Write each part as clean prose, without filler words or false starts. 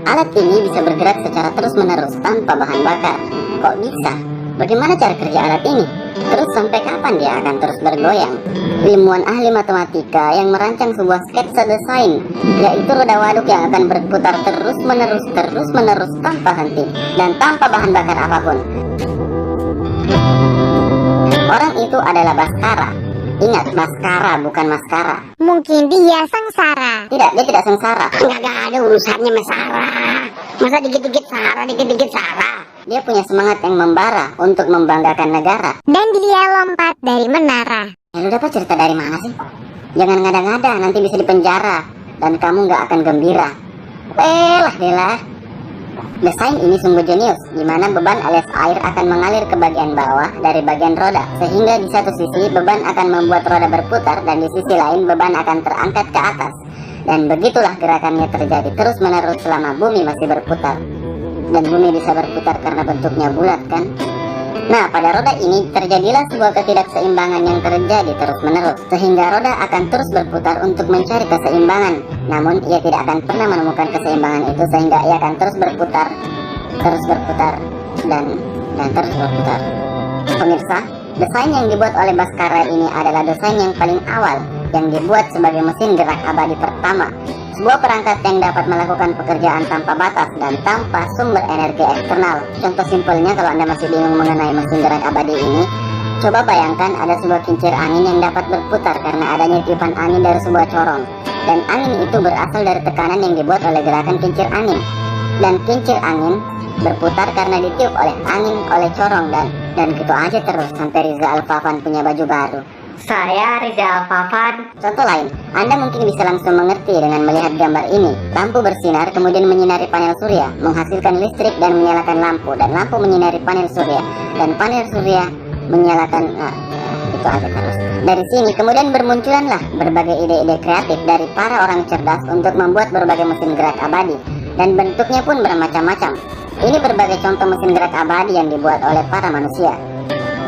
Alat ini bisa bergerak secara terus-menerus tanpa bahan bakar. Kok bisa? Bagaimana cara kerja alat ini? Terus sampai kapan dia akan terus bergoyang? Ilmuwan ahli matematika yang merancang sebuah sketsa desain, yaitu roda waduk yang akan berputar terus-menerus tanpa henti dan tanpa bahan bakar apapun. Orang itu adalah Baskara. Ingat, Baskara bukan maskara. Mungkin dia sengsara. Tidak, dia tidak sengsara. Nggak ada urusannya masalah. Masa dikit-dikit Sarah. Dia punya semangat yang membara untuk membanggakan negara. Dan dia lompat dari menara. Lu dapat cerita dari mana sih? Jangan ngada-ngada, nanti bisa dipenjara dan kamu nggak akan gembira. Lah. Desain ini sungguh jenius, di mana beban alias air akan mengalir ke bagian bawah dari bagian roda, sehingga di satu sisi beban akan membuat roda berputar dan di sisi lain beban akan terangkat ke atas. Dan begitulah gerakannya terjadi terus-menerus selama bumi masih berputar. Dan bumi bisa berputar karena bentuknya bulat, kan? Nah, pada roda ini terjadilah sebuah ketidakseimbangan yang terjadi terus-menerus, sehingga roda akan terus berputar untuk mencari keseimbangan. Namun, ia tidak akan pernah menemukan keseimbangan itu, sehingga ia akan terus berputar, dan terus berputar. Pemirsa, desain yang dibuat oleh Baskara ini adalah desain yang paling awal, yang dibuat sebagai mesin gerak abadi pertama. Sebuah perangkat yang dapat melakukan pekerjaan tanpa batas dan tanpa sumber energi eksternal. Contoh simpelnya, kalau Anda masih bingung mengenai mesin gerak abadi ini, coba bayangkan ada sebuah kincir angin yang dapat berputar karena adanya tiupan angin dari sebuah corong. Dan angin itu berasal dari tekanan yang dibuat oleh gerakan kincir angin. Dan kincir angin berputar karena ditiup oleh angin oleh corong, dan gitu aja terus sampai Riza Alfafan punya baju baru. Saya Riza Alfafan. Contoh lain, Anda mungkin bisa langsung mengerti dengan melihat gambar ini. Lampu bersinar, kemudian menyinari panel surya, menghasilkan listrik dan menyalakan lampu, dan lampu menyinari panel surya, dan panel surya menyalakan, itu aja terus. Dari sini kemudian bermunculanlah berbagai ide-ide kreatif dari para orang cerdas untuk membuat berbagai mesin gerak abadi, dan bentuknya pun bermacam-macam. Ini berbagai contoh mesin gerak abadi yang dibuat oleh para manusia.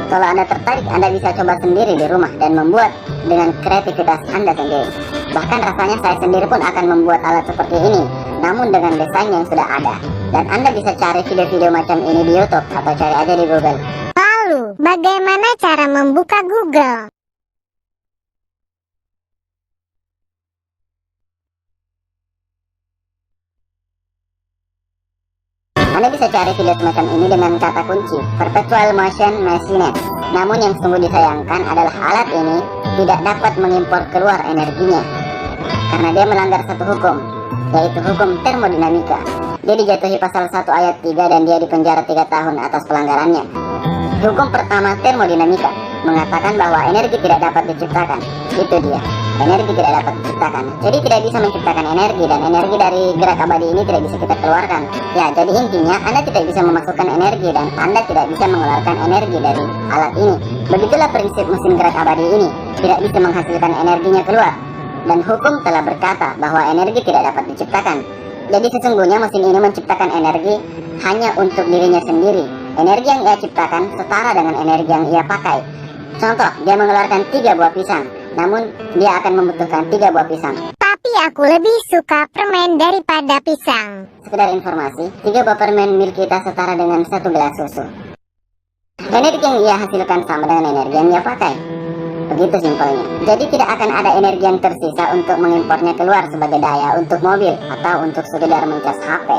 Kalau Anda tertarik, Anda bisa coba sendiri di rumah dan membuat dengan kreativitas Anda sendiri. Bahkan rasanya saya sendiri pun akan membuat alat seperti ini, namun dengan desain yang sudah ada. Dan Anda bisa cari video-video macam ini di YouTube atau cari aja di Google. Lalu, bagaimana cara membuka Google? Anda bisa cari video semacam ini dengan kata kunci Perpetual Motion Machinette. Namun yang sungguh disayangkan adalah alat ini tidak dapat mengimpor keluar energinya, karena dia melanggar satu hukum, yaitu hukum termodinamika. Dia dijatuhi pasal 1 ayat 3 dan dia dipenjara 3 tahun atas pelanggarannya. Hukum pertama termodinamika mengatakan bahwa energi tidak dapat diciptakan. Itu dia, energi tidak dapat diciptakan. Jadi tidak bisa menciptakan energi, dan energi dari gerak abadi ini tidak bisa kita keluarkan. Ya, jadi intinya Anda tidak bisa memasukkan energi dan Anda tidak bisa mengeluarkan energi dari alat ini. Begitulah prinsip mesin gerak abadi ini, tidak bisa menghasilkan energinya keluar. Dan hukum telah berkata bahwa energi tidak dapat diciptakan. Jadi sesungguhnya mesin ini menciptakan energi hanya untuk dirinya sendiri. Energi yang ia ciptakan setara dengan energi yang ia pakai. Contoh, dia mengeluarkan 3 buah pisang, namun dia akan membutuhkan 3 buah pisang. Tapi aku lebih suka permen daripada pisang. Sekedar informasi, 3 buah permen milik kita setara dengan 1 gelas susu. Energi yang ia hasilkan sama dengan energi yang ia pakai. Begitu simpelnya. Jadi tidak akan ada energi yang tersisa untuk mengimpornya keluar sebagai daya untuk mobil atau untuk sekedar mencas HP.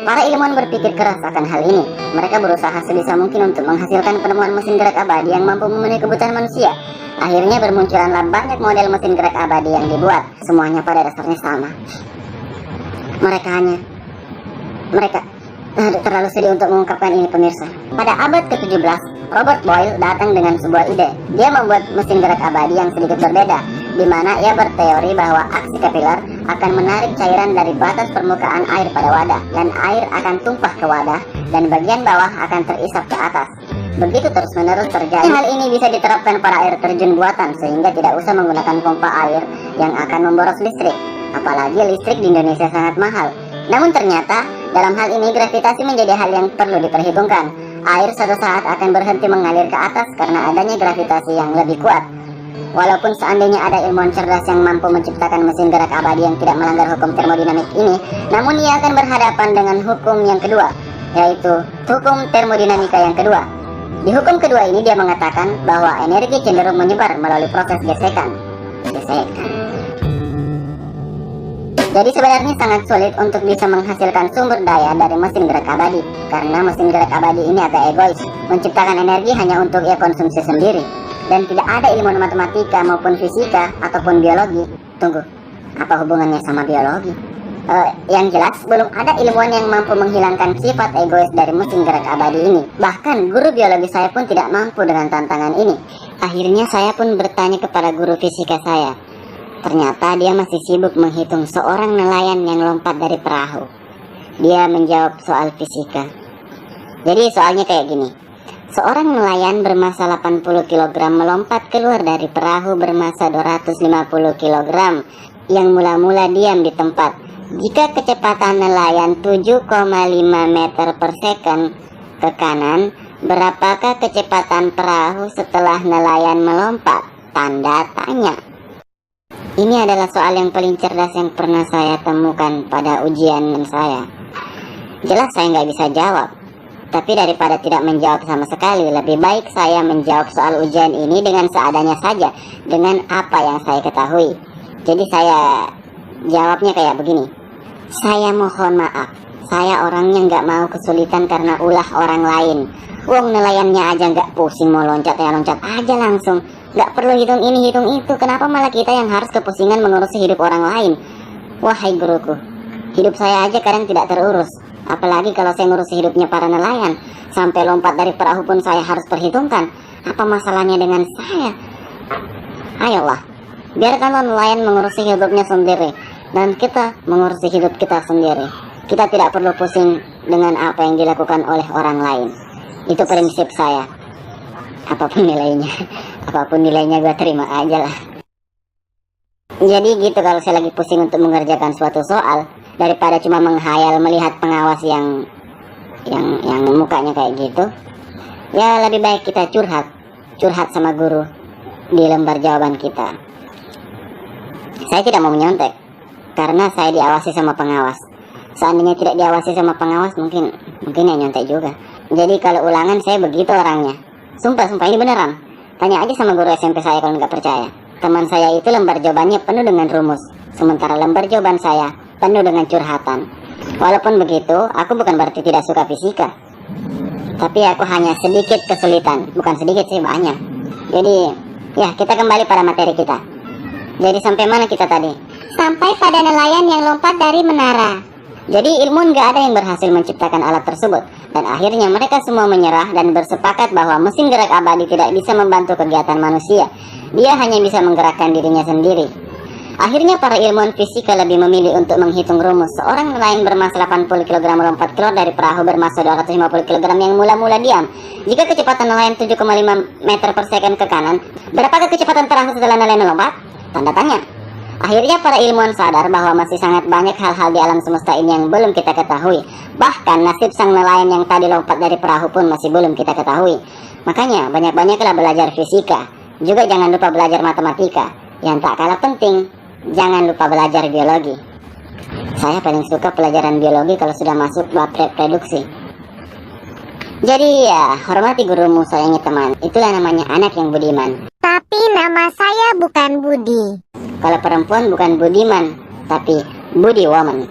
Para ilmuwan berpikir keras akan hal ini. Mereka berusaha sebisa mungkin untuk menghasilkan penemuan mesin gerak abadi yang mampu memenuhi kebutuhan manusia. Akhirnya bermunculanlah banyak model mesin gerak abadi yang dibuat. Semuanya pada dasarnya sama. Mereka terlalu sedih untuk mengungkapkan ini, pemirsa. Pada abad ke-17, Robert Boyle datang dengan sebuah ide. Dia membuat mesin gerak abadi yang sedikit berbeda, di mana ia berteori bahwa aksi kapiler akan menarik cairan dari batas permukaan air pada wadah, dan air akan tumpah ke wadah, dan bagian bawah akan terisap ke atas. Begitu terus-menerus terjadi. Hal ini bisa diterapkan pada air terjun buatan, sehingga tidak usah menggunakan pompa air yang akan memboros listrik. Apalagi listrik di Indonesia sangat mahal. Namun ternyata, dalam hal ini gravitasi menjadi hal yang perlu diperhitungkan. Air suatu saat akan berhenti mengalir ke atas karena adanya gravitasi yang lebih kuat. Walaupun seandainya ada ilmuwan cerdas yang mampu menciptakan mesin gerak abadi yang tidak melanggar hukum termodinamik ini, namun ia akan berhadapan dengan hukum yang kedua, yaitu hukum termodinamika yang kedua. Di hukum kedua ini dia mengatakan bahwa energi cenderung menyebar melalui proses gesekan. Jadi sebenarnya sangat sulit untuk bisa menghasilkan sumber daya dari mesin gerak abadi, karena mesin gerak abadi ini agak egois, menciptakan energi hanya untuk ia konsumsi sendiri, dan tidak ada ilmuwan matematika maupun fisika ataupun biologi. Tunggu, apa hubungannya sama biologi? Yang jelas belum ada ilmuwan yang mampu menghilangkan sifat egois dari mesin gerak abadi ini. Bahkan guru biologi saya pun tidak mampu dengan tantangan ini. Akhirnya saya pun bertanya kepada guru fisika saya. Ternyata dia masih sibuk menghitung seorang nelayan yang lompat dari perahu. Dia menjawab soal fisika. Jadi soalnya kayak gini. Seorang nelayan bermassa 80 kg melompat keluar dari perahu bermassa 250 kg yang mula-mula diam di tempat. Jika kecepatan nelayan 7,5 meter per second ke kanan, berapakah kecepatan perahu setelah nelayan melompat? Tanda tanya. Ini adalah soal yang paling cerdas yang pernah saya temukan pada ujian saya. Jelas saya nggak bisa jawab, tapi daripada tidak menjawab sama sekali, lebih baik saya menjawab soal ujian ini dengan seadanya saja, dengan apa yang saya ketahui. Jadi saya jawabnya kayak begini. Saya mohon maaf, saya orangnya nggak mau kesulitan karena ulah orang lain. Wong nelayannya aja nggak pusing mau loncat ya loncat aja langsung. Nggak perlu hitung ini, hitung itu. Kenapa malah kita yang harus kepusingan mengurusi hidup orang lain? Wahai guruku, hidup saya aja kadang tidak terurus. Apalagi kalau saya ngurusi hidupnya para nelayan. Sampai lompat dari perahu pun saya harus perhitungkan. Apa masalahnya dengan saya? Ayolah, biarkanlah nelayan mengurusi hidupnya sendiri. Dan kita mengurusi hidup kita sendiri. Kita tidak perlu pusing dengan apa yang dilakukan oleh orang lain. Itu prinsip saya. Apapun nilainya gue terima aja lah. Jadi gitu kalau saya lagi pusing untuk mengerjakan suatu soal, daripada cuma menghayal melihat pengawas yang mukanya kayak gitu, ya lebih baik kita curhat sama guru di lembar jawaban kita. Saya tidak mau menyontek karena saya diawasi sama pengawas. Seandainya tidak diawasi sama pengawas, mungkin ya nyontek juga. Jadi kalau ulangan saya begitu orangnya. Sumpah ini beneran. Tanya aja sama guru SMP saya kalau nggak percaya. Teman saya itu lembar jawabannya penuh dengan rumus, sementara lembar jawaban saya penuh dengan curhatan. Walaupun begitu, aku bukan berarti tidak suka fisika, tapi aku hanya sedikit kesulitan. Bukan sedikit sih, banyak. Jadi ya kita kembali pada materi kita. Jadi sampai mana kita tadi? Sampai pada nelayan yang lompat dari menara. Jadi ilmuwan gak ada yang berhasil menciptakan alat tersebut. Dan akhirnya mereka semua menyerah dan bersepakat bahwa mesin gerak abadi tidak bisa membantu kegiatan manusia. Dia hanya bisa menggerakkan dirinya sendiri. Akhirnya para ilmuwan fisika lebih memilih untuk menghitung rumus. Seorang nelayan bermassa 80 kg melompat keluar dari perahu bermassa 250 kg yang mula-mula diam. Jika kecepatan nelayan 7,5 meter per second ke kanan, berapakah kecepatan perahu setelah nelayan melompat? Tanda tanya. Akhirnya para ilmuwan sadar bahwa masih sangat banyak hal-hal di alam semesta ini yang belum kita ketahui. Bahkan nasib sang nelayan yang tadi lompat dari perahu pun masih belum kita ketahui. Makanya banyak-banyaklah belajar fisika. Juga jangan lupa belajar matematika. Yang tak kalah penting, jangan lupa belajar biologi. Saya paling suka pelajaran biologi kalau sudah masuk bab reproduksi. Jadi ya, hormati gurumu sayangi teman. Itulah namanya anak yang budiman. Tapi nama saya bukan Budi. Kalau perempuan bukan budiman, tapi budi woman.